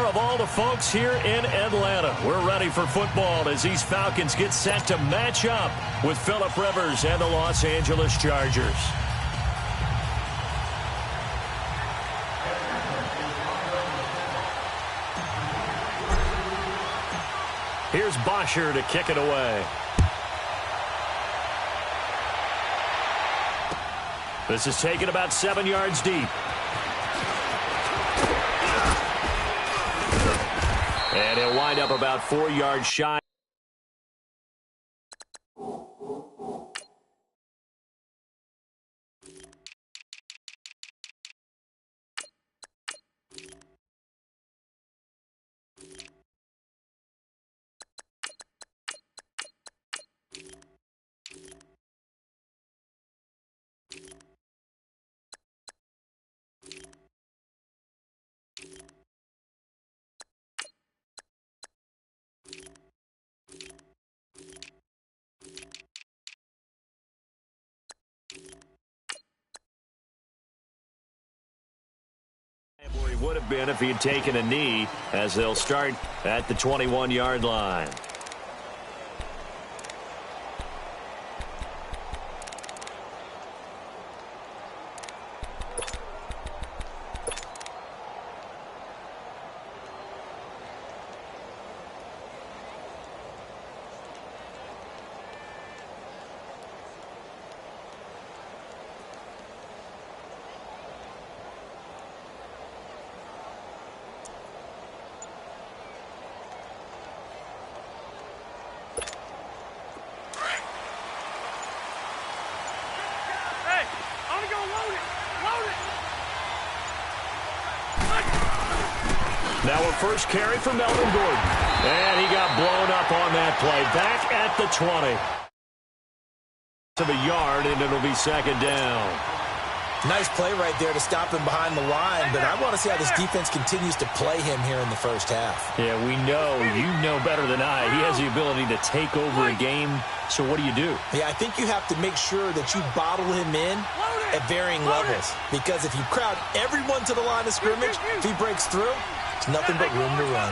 of all the folks here in Atlanta. We're ready for football as these Falcons get set to match up with Phillip Rivers and the Los Angeles Chargers. Here's Bosher to kick it away. This is taken about 7 yards deep. And he'll wind up about 4 yards shy. Would have been if he had taken a knee, as they'll start at the 21-yard line. Now a first carry for Melvin Gordon. And he got blown up on that play. Back at the 20. To the yard, and it'll be second down. Nice play right there to stop him behind the line, but I want to see how this defense continues to play him here in the first half. Yeah, we know. You know better than I. He has the ability to take over a game. So what do you do? Yeah, I think you have to make sure that you bottle him in at varying levels. Because if you crowd everyone to the line of scrimmage, if he breaks through, it's nothing but room to run.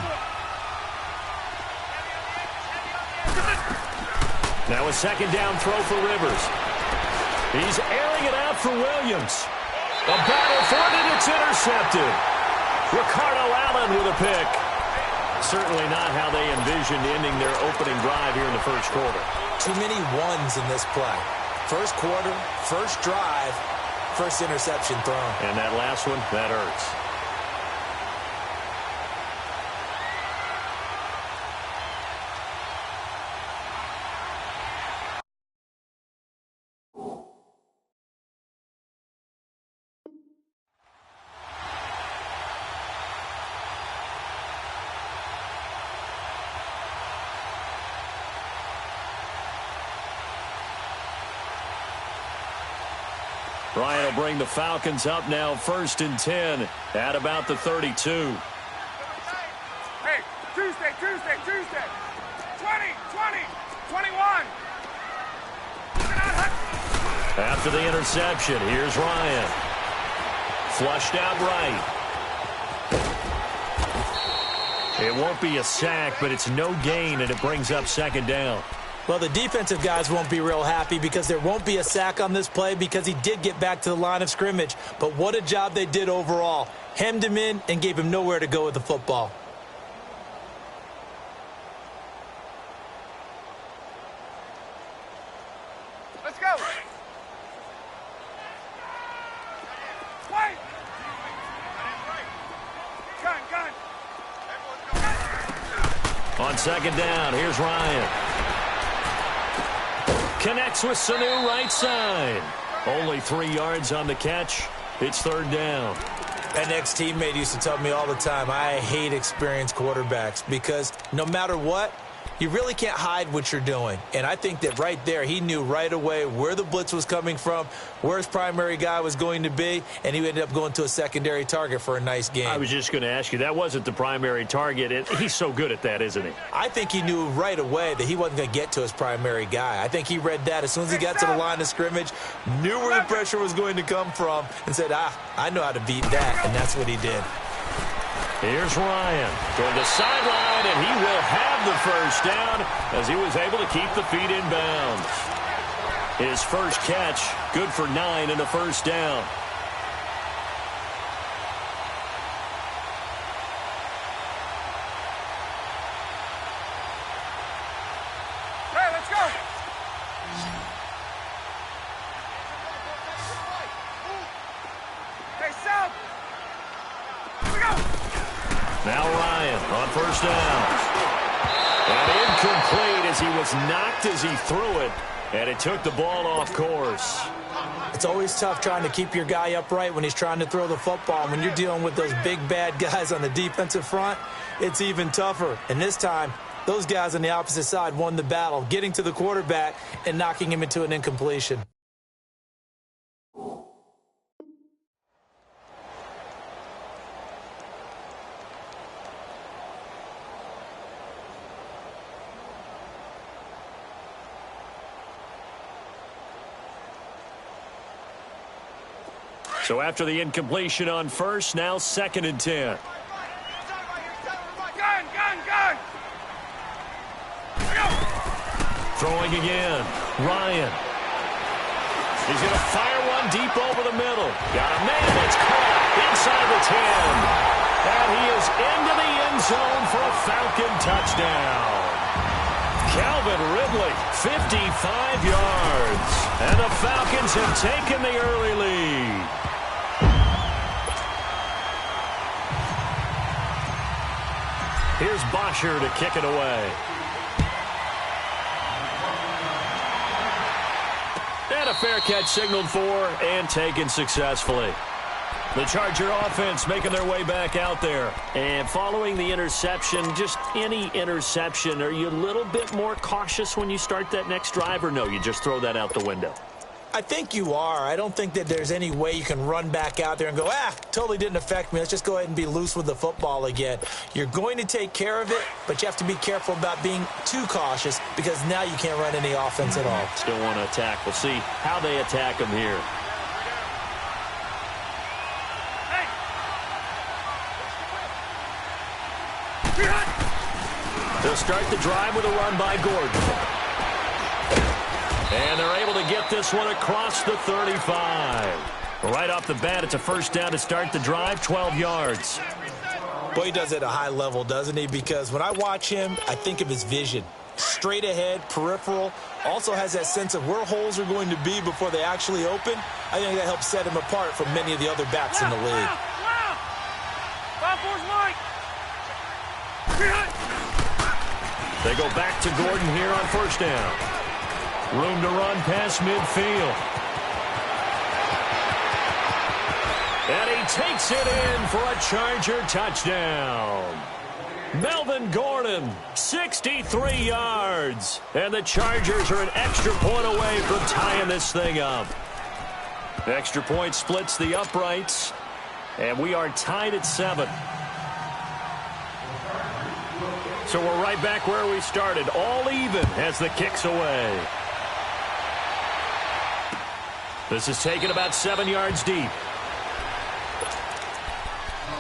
Now a second down throw for Rivers. He's airing it out for Williams. A battle for it, and it's intercepted. Ricardo Allen with a pick. Certainly not how they envisioned ending their opening drive here in the first quarter. Too many ones in this play. First quarter, first drive, first interception thrown. And that last one, that hurts. Ryan will bring the Falcons up now, 1st and 10 at about the 32. Hey, Tuesday. 20, 21. After the interception, here's Ryan. Flushed out right. It won't be a sack, but it's no gain, and it brings up second down. Well, the defensive guys won't be real happy because there won't be a sack on this play because he did get back to the line of scrimmage. But what a job they did overall. Hemmed him in and gave him nowhere to go with the football. Let's go. Wait. Gun. On second down, here's Ryan. Connects with Sanu right side. Only 3 yards on the catch. It's third down. An ex-teammate used to tell me all the time, I hate experienced quarterbacks because no matter what, you really can't hide what you're doing. And I think that right there, he knew right away where the blitz was coming from, where his primary guy was going to be, and he ended up going to a secondary target for a nice game. I was just going to ask you, that wasn't the primary target. He's so good at that, isn't he? I think he knew right away that he wasn't going to get to his primary guy. I think he read that as soon as he got to the line of scrimmage, knew where the pressure was going to come from, and said, I know how to beat that, and that's what he did. Here's Ryan toward the sideline, and he will have the first down as he was able to keep the feet in bounds. His first catch, good for 9 and a first down. Hey, let's go. Hey, South. Here we go. Now Ryan on first down. And incomplete as he was knocked as he threw it, and it took the ball off course. It's always tough trying to keep your guy upright when he's trying to throw the football. When you're dealing with those big, bad guys on the defensive front, it's even tougher. And this time, those guys on the opposite side won the battle, getting to the quarterback and knocking him into an incompletion. So after the incompletion on first, now 2nd and 10. Gun, gun, gun. Here we go. Throwing again. Ryan. He's going to fire one deep over the middle. Got a man that's caught inside the 10. And he is into the end zone for a Falcon touchdown. Calvin Ridley, 55 yards. And the Falcons have taken the early lead. Here's Bosher to kick it away. And a fair catch signaled for and taken successfully. The Charger offense making their way back out there. And following the interception, just any interception, are you a little bit more cautious when you start that next drive, or no, you just throw that out the window? I think you are. I don't think that there's any way you can run back out there and go, totally didn't affect me. Let's just go ahead and be loose with the football again. You're going to take care of it, but you have to be careful about being too cautious because now you can't run any offense at all. Still want to attack. We'll see how they attack them here. They'll start the drive with a run by Gordon. And they're able to get this one across the 35. Right off the bat, it's a first down to start the drive, 12 yards. Boy, he does it at a high level, doesn't he? Because when I watch him, I think of his vision. Straight ahead, peripheral. Also has that sense of where holes are going to be before they actually open. I think that helps set him apart from many of the other backs in the league. They go back to Gordon here on first down. Room to run past midfield. And he takes it in for a Charger touchdown. Melvin Gordon, 63 yards. And the Chargers are an extra point away from tying this thing up. Extra point splits the uprights. And we are tied at 7. So we're right back where we started, all even as the kick's away. This is taken about 7 yards deep.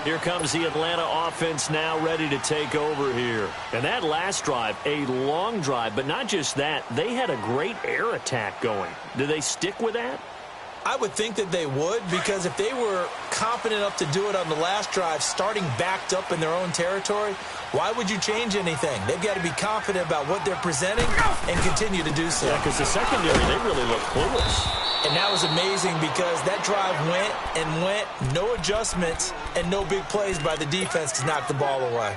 Here comes the Atlanta offense now ready to take over here. And that last drive, a long drive, but not just that. They had a great air attack going. Do they stick with that? I would think that they would, because if they were confident enough to do it on the last drive, starting backed up in their own territory, why would you change anything? They've got to be confident about what they're presenting and continue to do so. Yeah, because the secondary, they really look clueless. And that was amazing because that drive went and went, no adjustments, and no big plays by the defense to knock the ball away.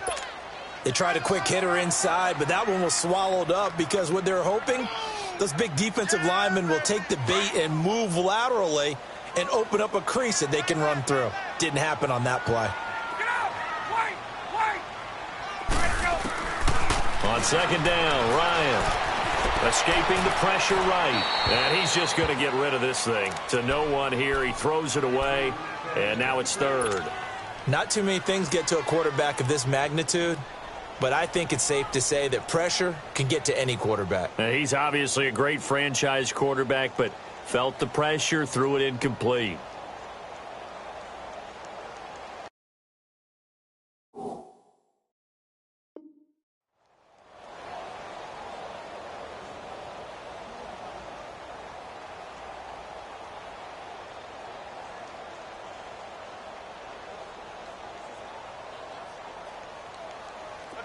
They tried a quick hitter inside, but that one was swallowed up because what they're hoping, those big defensive linemen will take the bait and move laterally and open up a crease that they can run through. Didn't happen on that play. On second down, Ryan escaping the pressure right. And he's just going to get rid of this thing to no one here. He throws it away, and now it's third. Not too many things get to a quarterback of this magnitude, but I think it's safe to say that pressure can get to any quarterback. Now, he's obviously a great franchise quarterback, but felt the pressure, threw it incomplete.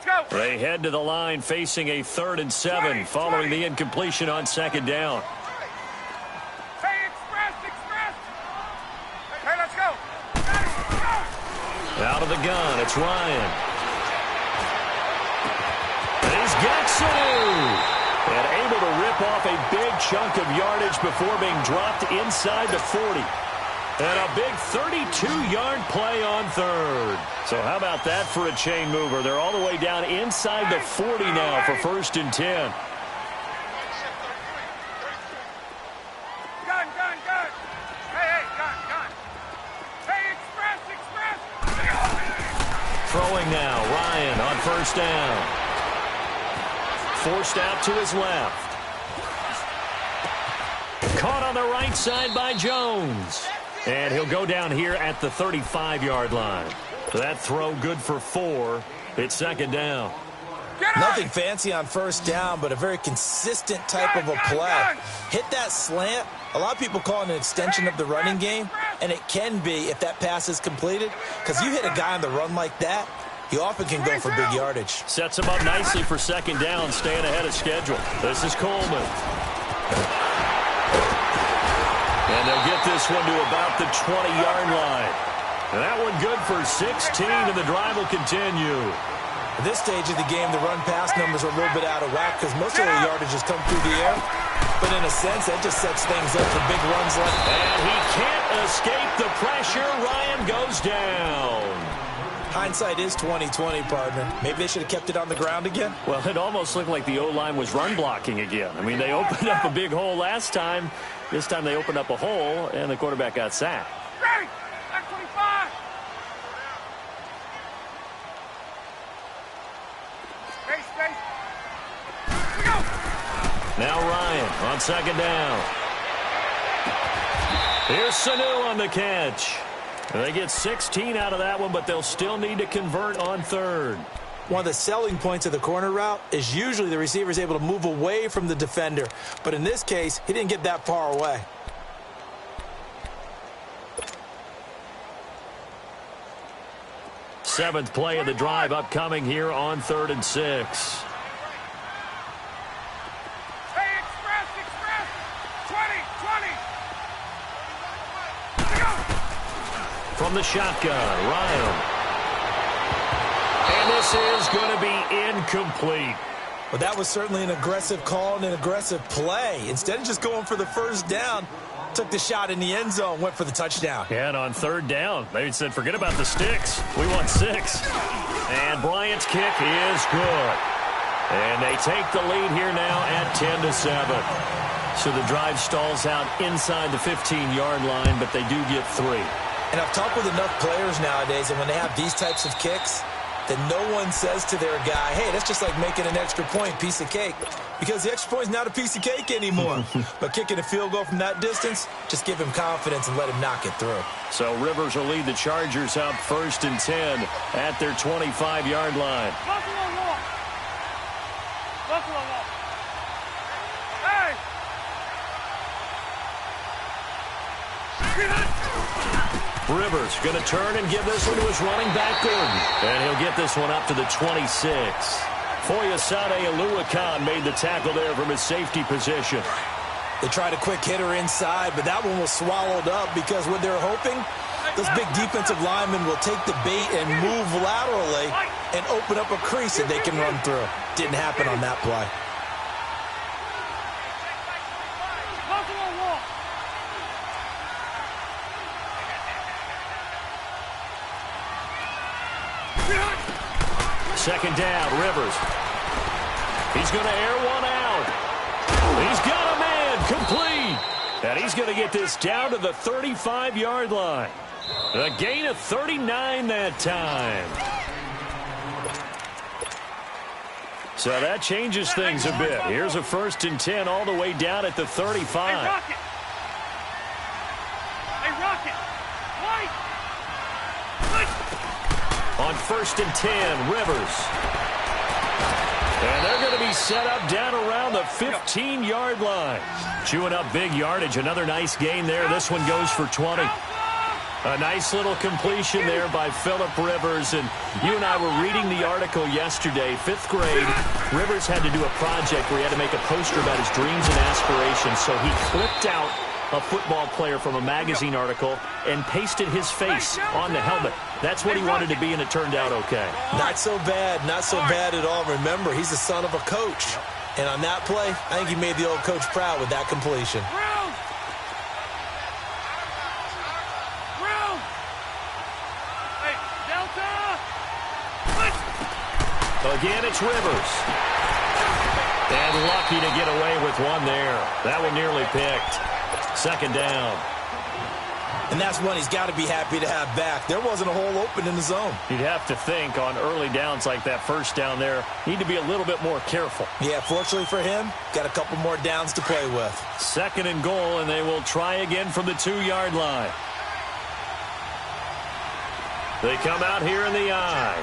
go. They head to the line facing a 3rd and 7 following the incompletion on 2nd down. Hey, express. Hey, let's go. Go. Out of the gun, it's Ryan. And he's got Sanu. And able to rip off a big chunk of yardage before being dropped inside the 40. And a big 32-yard play on 3rd. So how about that for a chain mover? They're all the way down inside the 40 now for 1st and 10. Gun. Hey, gun. Hey, express. Throwing now, Ryan on 1st down. Forced out to his left. Caught on the right side by Jones. And he'll go down here at the 35-yard line. That throw good for 4. It's 2nd down. Nothing fancy on 1st down, but a very consistent type of a play. Hit that slant. A lot of people call it an extension of the running game, and it can be if that pass is completed, because you hit a guy on the run like that, he often can go for big yardage. Sets him up nicely for 2nd down, staying ahead of schedule. This is Coleman. And they'll get this one to about the 20-yard line. And that one good for 16, and the drive will continue. At this stage of the game, the run-pass numbers are a little bit out of whack because most of the yardage has come through the air. But in a sense, that just sets things up for big runs like that. And he can't escape the pressure. Ryan goes down. Hindsight is 20/20, partner. Maybe they should have kept it on the ground again. Well, it almost looked like the O-line was run blocking again. I mean, they opened up a big hole last time. This time they opened up a hole, and the quarterback got sacked. Ready. Back 25. Space. Here we go. Now Ryan on 2nd down. Here's Sanu on the catch. And they get 16 out of that one, but they'll still need to convert on 3rd. One of the selling points of the corner route is usually the receiver is able to move away from the defender. But in this case, he didn't get that far away. Seventh play of the drive upcoming here on 3rd and 6. Hey, express. 20. From the shotgun, Ryan. And this is going to be incomplete. Well, that was certainly an aggressive call and an aggressive play. Instead of just going for the 1st down, took the shot in the end zone, went for the touchdown. Yeah, and on 3rd down, they said, forget about the sticks. We want 6. And Bryant's kick is good. And they take the lead here now at 10-7. So the drive stalls out inside the 15-yard line, but they do get 3. And I've talked with enough players nowadays, and when they have these types of kicks, that no one says to their guy, hey, that's just like making an extra point, piece of cake. Because the extra point is not a piece of cake anymore. But kicking a field goal from that distance, just give him confidence and let him knock it through. So Rivers will lead the Chargers out 1st and 10 at their 25-yard line. Buffalo Wall. Hey. Rivers going to turn and give this one to his running back, Gordon. And he'll get this one up to the 26. Foyesade Aluakan made the tackle there from his safety position. They tried a quick hitter inside, but that one was swallowed up because what they're hoping, those big defensive linemen will take the bait and move laterally and open up a crease that they can run through. Didn't happen on that play. Second down, Rivers. He's going to air one out. He's got a man, complete. And he's going to get this down to the 35-yard line. A gain of 39 that time. So that changes things a bit. Here's a 1st and 10 all the way down at the 35. Hey, Rocket. On 1st and 10, Rivers. And they're going to be set up down around the 15-yard line. Chewing up big yardage. Another nice gain there. This one goes for 20. A nice little completion there by Phillip Rivers. And you and I were reading the article yesterday. 5th grade, Rivers had to do a project where he had to make a poster about his dreams and aspirations. So he clipped out a football player from a magazine article and pasted his face on the helmet. That's what he wanted to be, and it turned out okay. Not so bad. Not so bad at all. Remember, he's the son of a coach. And on that play, I think he made the old coach proud with that completion. Again, it's Rivers. And lucky to get away with one there. That one nearly picked. 2nd down. And that's one he's got to be happy to have back. There wasn't a hole open in the zone. You'd have to think on early downs like that, 1st down there, need to be a little bit more careful. Yeah, fortunately for him, got a couple more downs to play with. 2nd and goal, and they will try again from the 2-yard line. They come out here in the I.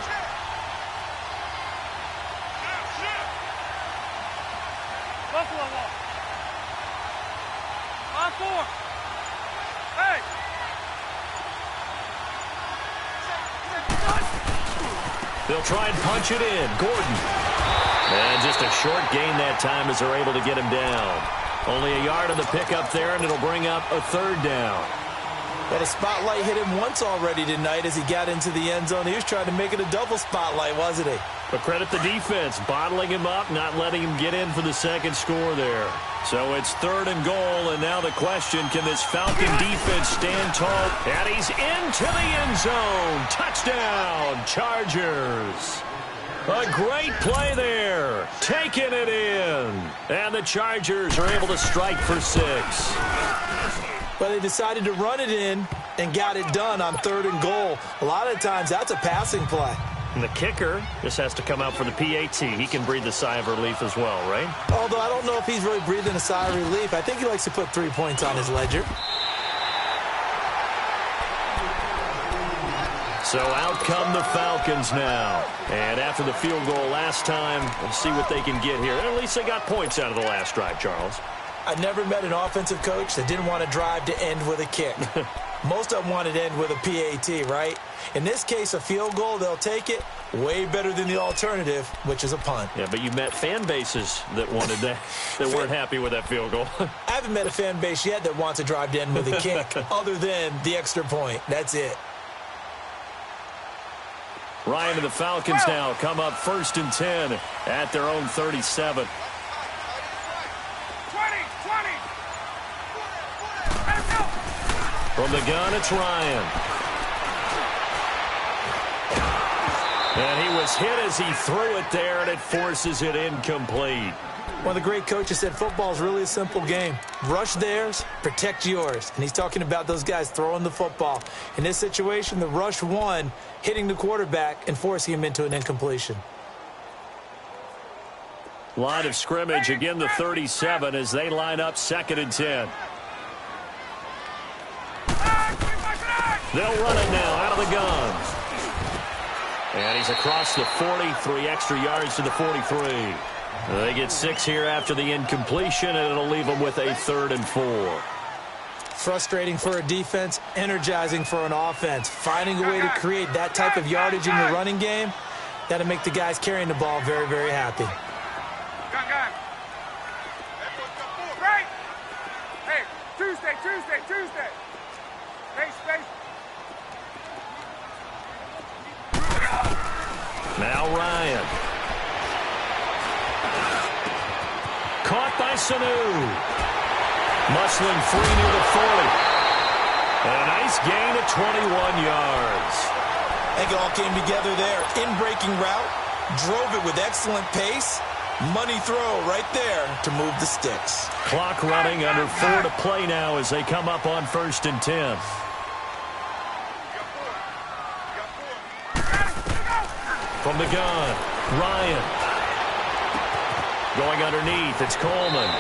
Buffalo ball. On 4. Hey. They'll try and punch it in. Gordon. And just a short gain that time as they're able to get him down. Only a yard on the pickup there, and it'll bring up a 3rd down. Well, the spotlight hit him once already tonight as he got into the end zone. He was trying to make it a double spotlight, wasn't he? But credit the defense, bottling him up, not letting him get in for the 2nd score there. So it's 3rd and goal, and now the question, can this Falcon defense stand tall? And he's into the end zone. Touchdown, Chargers. A great play there, taking it in. And the Chargers are able to strike for 6. But they decided to run it in and got it done on 3rd and goal. A lot of times, that's a passing play. And the kicker just has to come out for the PAT. He can breathe a sigh of relief as well, right? Although I don't know if he's really breathing a sigh of relief. I think he likes to put 3 points on his ledger. So out come the Falcons now. And after the field goal last time, we'll see what they can get here. At least they got points out of the last drive, Charles. I've never met an offensive coach that didn't want to drive to end with a kick. Most of them wanted to end with a PAT, right? In this case, a field goal, they'll take it. Way better than the alternative, which is a punt. Yeah, but you met fan bases that wanted that, that weren't happy with that field goal. I haven't met a fan base yet that wants to drive to end with a kick, other than the extra point. That's it. Ryan and the Falcons now come up 1st and 10 at their own 37. 20. From the gun, it's Ryan. And he was hit as he threw it there, and it forces it incomplete. One of the great coaches said football is really a simple game. Rush theirs, protect yours. And he's talking about those guys throwing the football. In this situation, the rush won, hitting the quarterback and forcing him into an incompletion. Line of scrimmage, again the 37 as they line up 2nd and 10. They'll run it now out of the gun. And he's across the 40, 3 extra yards to the 43. They get 6 here after the incompletion, and it'll leave them with a 3rd and 4. Frustrating for a defense, energizing for an offense. Finding a way to create that type of yardage in your running game, that'll make the guys carrying the ball very, very happy. Gun. Right. Hey, Tuesday. Hey, space. Now Ryan. Caught by Sanu. Muscling free near the 40. And a nice gain of 21 yards. I think it all came together there. In-breaking route, drove it with excellent pace. Money throw right there to move the sticks. Clock running, under 4 to play now as they come up on 1st and 10. From the gun, Ryan. Going underneath, it's Coleman.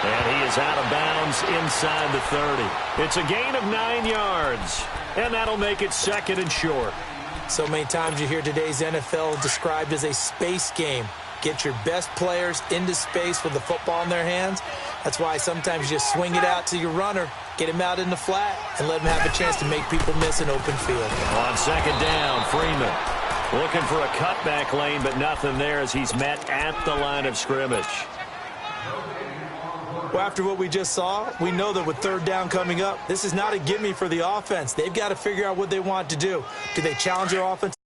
And he is out of bounds inside the 30. It's a gain of 9 yards. And that'll make it 2nd and short. So many times you hear today's NFL described as a space game. get your best players into space with the football in their hands. That's why sometimes you just swing it out to your runner, get him out in the flat, and let him have a chance to make people miss an open field. On second down, Freeman looking for a cutback lane, but nothing there as he's met at the line of scrimmage. Well, after what we just saw, we know that with third down coming up, this is not a gimme for the offense. They've got to figure out what they want to do. Do they challenge their offense?